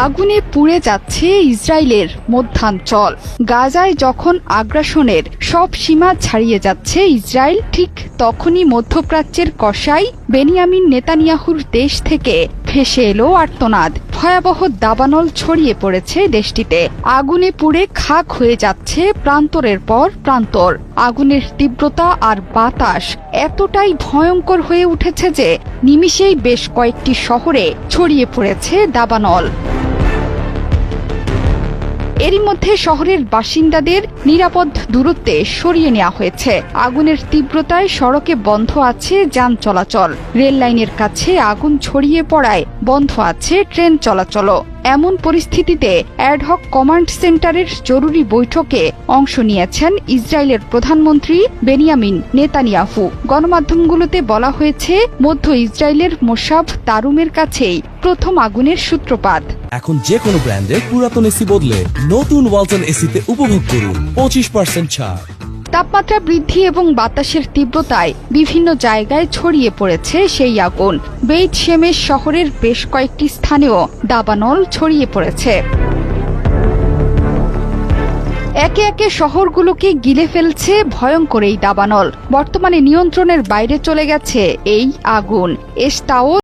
আগুনে পুড়ে যাচ্ছে ইসরায়েলের মধ্যাঞ্চল। গাজায় যখন আগ্রাসনের সব সীমা ছাড়িয়ে যাচ্ছে ইসরায়েল, ঠিক তখনই মধ্যপ্রাচ্যের কসাই বেনিয়ামিন নেতানিয়াহুর দেশ থেকে ভেসে এলো আর্তনাদ। ভয়াবহ দাবানল ছড়িয়ে পড়েছে দেশটিতে। আগুনে পুড়ে খাক হয়ে যাচ্ছে প্রান্তরের পর প্রান্তর। আগুনের তীব্রতা আর বাতাস এতটাই ভয়ঙ্কর হয়ে উঠেছে যে নিমিষেই বেশ কয়েকটি শহরে ছড়িয়ে পড়েছে দাবানল। এরই মধ্যে শহরের বাসিন্দাদের নিরাপদ দূরত্বে সরিয়ে নেওয়া হয়েছে। আগুনের তীব্রতায় সড়কে বন্ধ আছে যান চলাচল। রেল লাইনের কাছে আগুন ছড়িয়ে পড়ায় বন্ধ আছে ট্রেন চলাচলও। এমন পরিস্থিতিতে অ্যাডহক কমান্ড সেন্টারের জরুরি বৈঠকে অংশ নিয়েছেন ইসরায়েলের প্রধানমন্ত্রী বেনিয়ামিন নেতানিয়াহু। গণমাধ্যমগুলোতে বলা হয়েছে, মধ্য ইসরায়েলের মোসাব তারুমের কাছেই প্রথম আগুনের সূত্রপাত। এখন যে কোনো ব্র্যান্ডের পুরাতন এসি বদলে নতুন ওয়ালটন এসিতে উপভোগ করুন 25% ছাড়। তাপমাত্রা বৃদ্ধি এবং বাতাসের তীব্রতায় বিভিন্ন জায়গায় ছড়িয়ে পড়েছে সেই আগুন। বেইত শেমেশ শহরের বেশ কয়েকটি স্থানেও দাবানল ছড়িয়ে পড়েছে। একে একে শহরগুলোকে গিলে ফেলছে ভয়ঙ্কর এই দাবানল। বর্তমানে নিয়ন্ত্রণের বাইরে চলে গেছে এই আগুন। এস্তাও